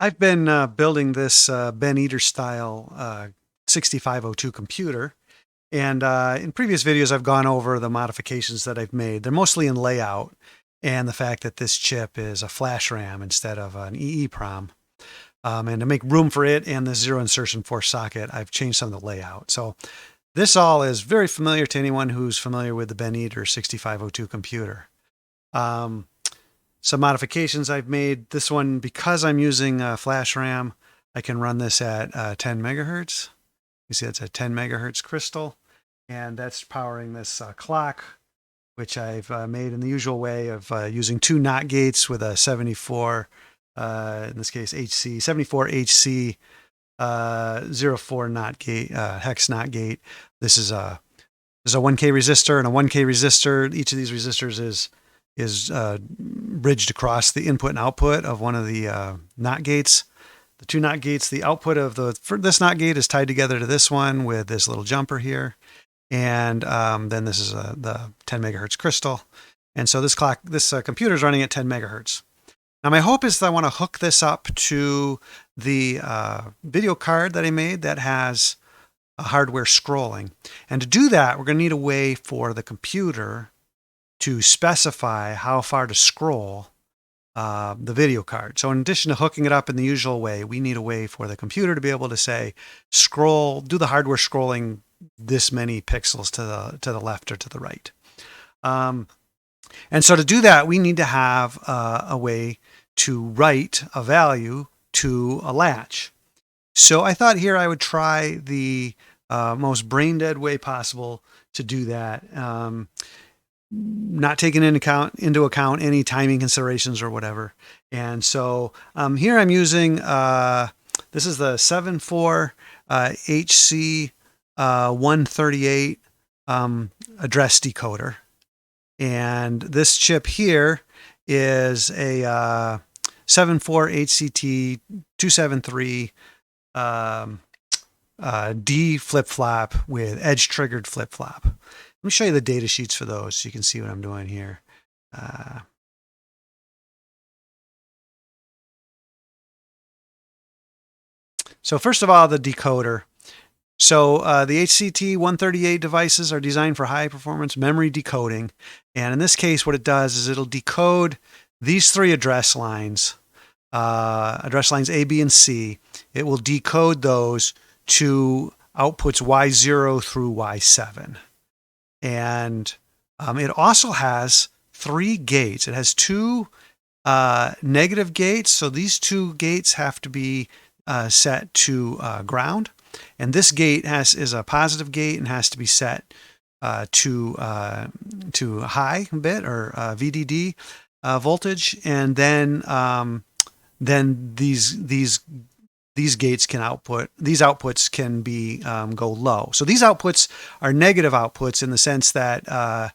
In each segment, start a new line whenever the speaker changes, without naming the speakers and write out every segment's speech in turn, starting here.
I've been building this Ben Eater style 6502 computer. And in previous videos, I've gone over the modifications that I've made. They're mostly in layout and the fact that this chip is a flash RAM instead of an EEPROM. And to make room for it and the zero insertion force socket, I've changed some of the layout. So this all is very familiar to anyone who's familiar with the Ben Eater 6502 computer. Some modifications I've made. This one, because I'm using flash RAM, I can run this at 10 megahertz. You see it's a 10 megahertz crystal, and that's powering this clock, which I've made in the usual way of using two NOT gates with a 74, in this case HC, 74HC 04 NOT gate, hex NOT gate. This is a 1K resistor and a 1K resistor. Each of these resistors is bridged across the input and output of one of the NOT gates. The two NOT gates, the output of this NOT gate is tied together to this one with this little jumper here. And then this is the 10 megahertz crystal. And so this computer is running at 10 megahertz. Now my hope is that I want to hook this up to the video card that I made that has a hardware scrolling. And to do that, we're going to need a way for the computer to specify how far to scroll the video card. So in addition to hooking it up in the usual way, we need a way for the computer to be able to say, do the hardware scrolling this many pixels to the left or to the right. And so to do that, we need to have a way to write a value to a latch. So I thought here I would try the most brain dead way possible to do that. Not taking into account any timing considerations or whatever. And so here I'm using, this is the 74 HC 138 address decoder. And this chip here is a 74 HCT 273 D flip-flop with edge-triggered flip-flop. Let me show you the data sheets for those so you can see what I'm doing here. So first of all, the decoder. So the HCT 138 devices are designed for high performance memory decoding. And in this case, what it does is it'll decode these three address lines A, B, and C. It will decode those to outputs Y0 through Y7. And it also has three gates. It has two negative gates. So these two gates have to be set to ground. And this gate is a positive gate and has to be set to high bit or VDD voltage. And then these gates can output, these outputs can be go low. So these outputs are negative outputs in the sense that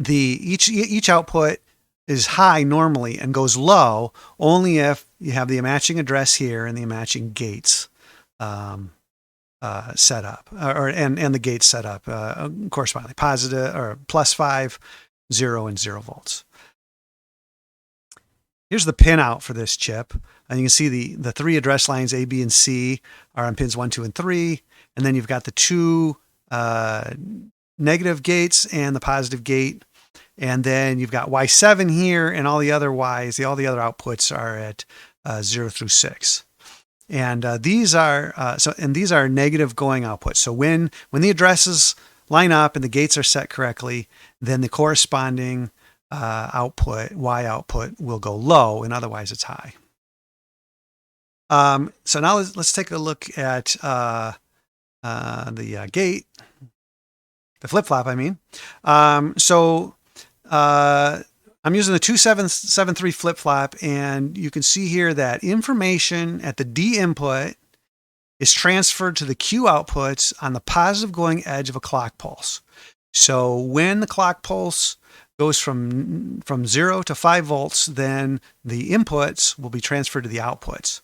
each output is high normally and goes low only if you have the matching address here and the matching gates set up, and the gates set up correspondingly, positive or +5, 0, and 0 volts. Here's the pin out for this chip. And you can see the three address lines A, B, and C are on pins 1, 2, and 3. And then you've got the two negative gates and the positive gate. And then you've got Y7 here, and all the other Ys, all the other outputs are at 0 through 6. And these are these are negative going outputs. So when the addresses line up and the gates are set correctly, then the corresponding output, Y output, will go low, and otherwise it's high. So now let's take a look at the gate, the flip-flop, I mean. I'm using the 2773 flip-flop, and you can see here that information at the D input is transferred to the Q outputs on the positive going edge of a clock pulse. So when the clock pulse goes from 0 to 5 volts, then the inputs will be transferred to the outputs.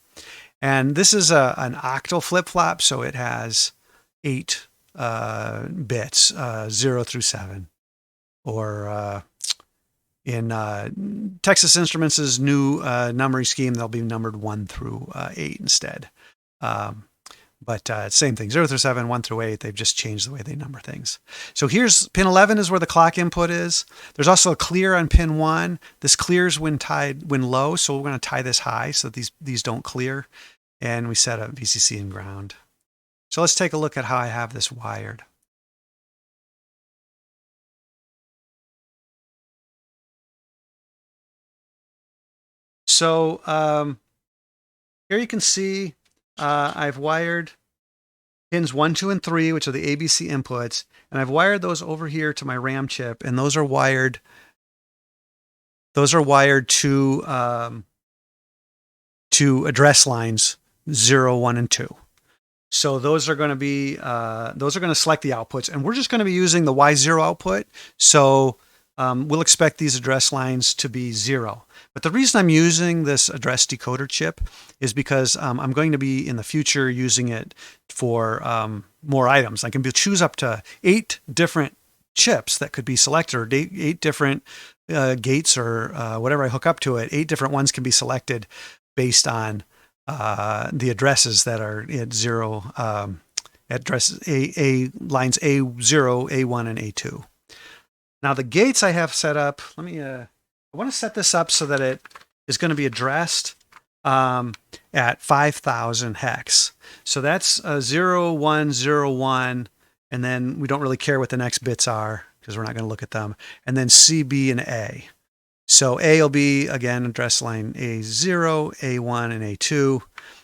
And this is an octal flip-flop, so it has 8 bits, 0 through 7. Or in Texas Instruments' new numbering scheme, they'll be numbered 1 through 8 instead. But same thing, 0 through 7, 1 through 8, they've just changed the way they number things. So here's pin 11 is where the clock input is. There's also a clear on pin 1. This clears when low, so we're going to tie this high so that these don't clear. And we set up VCC and ground. So let's take a look at how I have this wired. So here you can see I've wired pins 1, 2, and 3, which are the ABC inputs, and I've wired those over here to my RAM chip, and those are wired to address lines 0, 1, and 2. So those are going to be select the outputs, and we're just going to be using the Y0 output. So we'll expect these address lines to be 0. But the reason I'm using this address decoder chip is because I'm going to be in the future using it for more items. I can choose up to 8 different chips that could be selected, or 8 different gates, or whatever I hook up to it. 8 different ones can be selected based on the addresses that are at 0, address lines A0, A1, and A2. Now the gates I have set up, I want to set this up so that it is going to be addressed at 5,000 hex. So that's 0, 1, 0, 1, and then we don't really care what the next bits are because we're not going to look at them. And then C, B, and A. So A will be, again, address line A0, A1, and A2.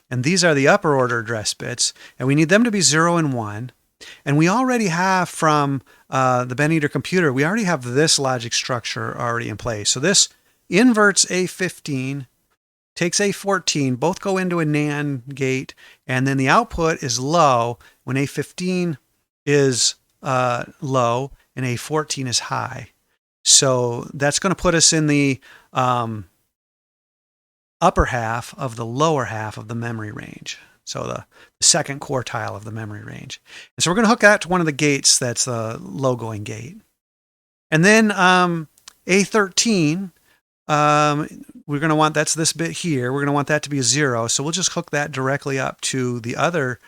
And these are the upper order address bits. And we need them to be 0 and 1. And we already have from the Ben Eater computer, we already have this logic structure already in place. So this inverts A15, takes A14, both go into a NAND gate, and then the output is low when A15 is low and A14 is high. So that's going to put us in the upper half of the lower half of the memory range. So the second quartile of the memory range. And so we're going to hook that to one of the gates that's the low going gate. And then A13, we're going to want, that's this bit here, we're going to want that to be a 0. So we'll just hook that directly up to the other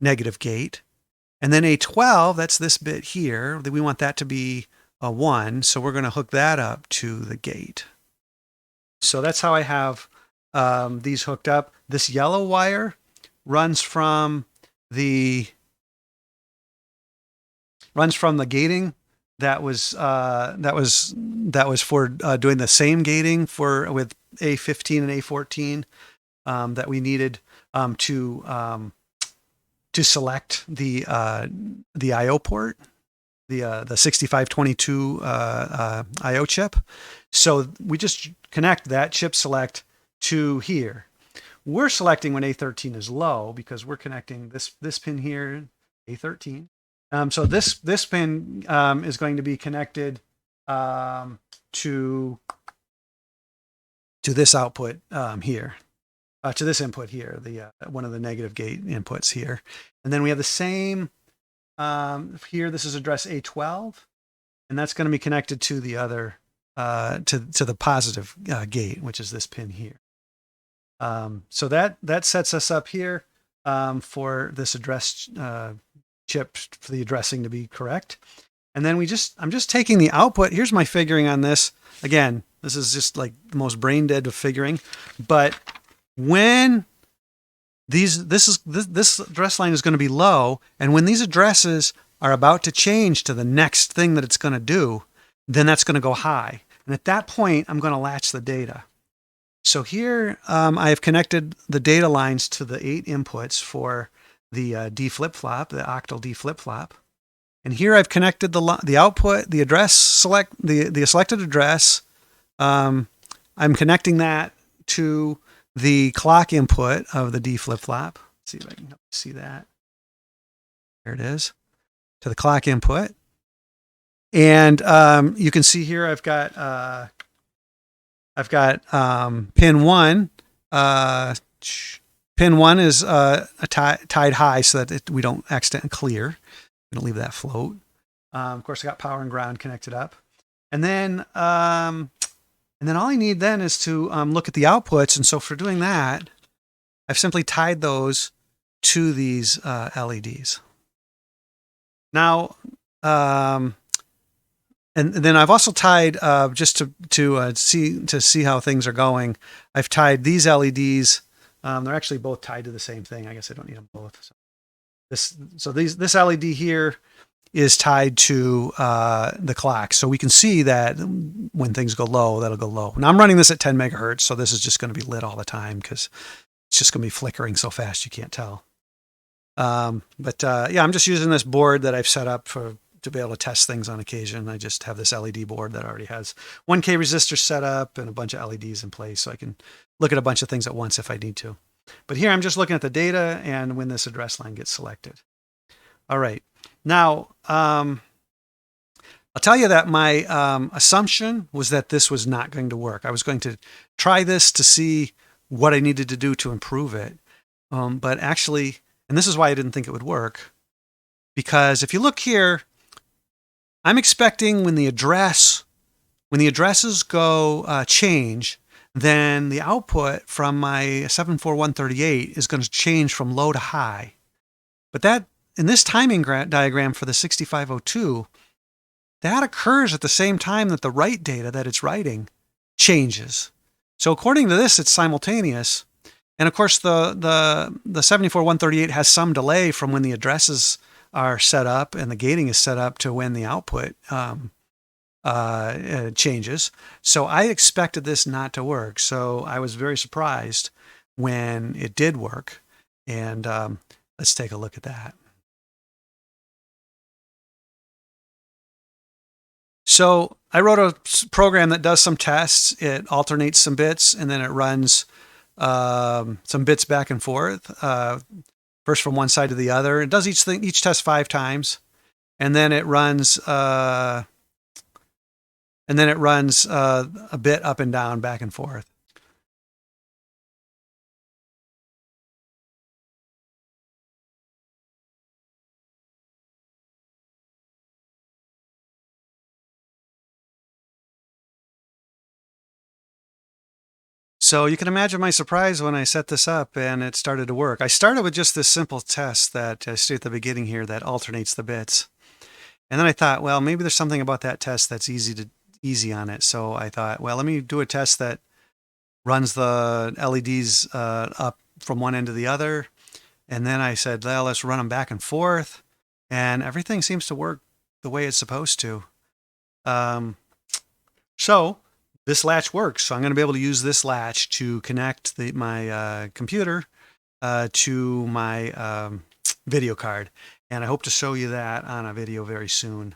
negative gate. And then A12, that's this bit here, we want that to be a 1. So we're going to hook that up to the gate. So that's how I have these hooked up. This yellow wire runs from the gating that was for doing the same gating with A15 and A14 that we needed to select the I/O port, the 6522 I/O chip. So we just connect that chip select to here. We're selecting when A13 is low because we're connecting this pin here, A13. So this pin is going to be connected to this output here, to this input here, the one of the negative gate inputs here. And then we have the same here. This is address A12, and that's going to be connected to the other to the positive gate, which is this pin here. So that sets us up here for this address chip for the addressing to be correct. And then I'm just taking the output. Here's my figuring on this. Again, this is just like the most brain dead of figuring. But when this address line is going to be low, and when these addresses are about to change to the next thing that it's going to do, then that's going to go high. And at that point, I'm going to latch the data. So here I have connected the data lines to the 8 inputs for the D flip-flop, the octal D flip-flop. And here I've connected the output, the address the selected address. I'm connecting that to the clock input of the D flip-flop. Let's see if I can see that. There it is, to the clock input. And you can see here I've got pin 1. Pin 1 is tied high so that we don't accidentally clear. We don't leave that float. Of course, I got power and ground connected up. And then all I need then is to look at the outputs. And so for doing that, I've simply tied those to these LEDs. Now, and then I've also tied just to see how things are going. I've tied these LEDs. They're actually both tied to the same thing. I guess I don't need them both. So this LED here is tied to the clock, so we can see that when things go low, that'll go low. Now I'm running this at 10 megahertz, so this is just going to be lit all the time because it's just going to be flickering so fast you can't tell. Yeah, I'm just using this board that I've set up to be able to test things on occasion. I just have this LED board that already has 1K resistors set up and a bunch of LEDs in place, so I can look at a bunch of things at once if I need to. But here I'm just looking at the data and when this address line gets selected. All right. Now, I'll tell you that my assumption was that this was not going to work. I was going to try this to see what I needed to do to improve it. But actually, and this is why I didn't think it would work, because if you look here, I'm expecting when the addresses go change, then the output from my 74138 is going to change from low to high. But that, in this timing diagram for the 6502, that occurs at the same time that the write data that it's writing changes. So according to this, it's simultaneous. And of course, the 74138 has some delay from when the addresses are set up and the gating is set up to when the output changes. So I expected this not to work. So I was very surprised when it did work. And let's take a look at that. So I wrote a program that does some tests. It alternates some bits and then it runs some bits back and forth, first from one side to the other. It does each test 5 times, and then it runs a bit up and down, back and forth. So you can imagine my surprise when I set this up and it started to work. I started with just this simple test that I see at the beginning here that alternates the bits. And then I thought, well, maybe there's something about that test that's easy on it. So I thought, well, let me do a test that runs the LEDs up from one end to the other. And then I said, well, let's run them back and forth. And everything seems to work the way it's supposed to. So this latch works. So I'm going to be able to use this latch to connect my computer to my video card. And I hope to show you that on a video very soon.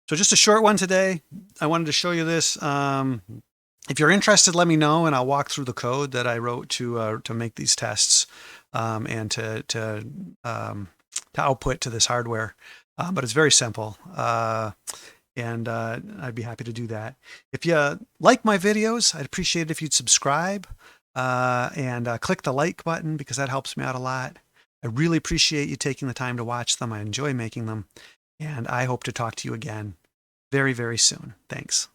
So just a short one today. I wanted to show you this. If you're interested, let me know, and I'll walk through the code that I wrote to make these tests and to output to this hardware. But it's very simple. And I'd be happy to do that. If you like my videos, I'd appreciate it if you'd subscribe and click the like button because that helps me out a lot. I really appreciate you taking the time to watch them. I enjoy making them. And I hope to talk to you again very, very soon. Thanks.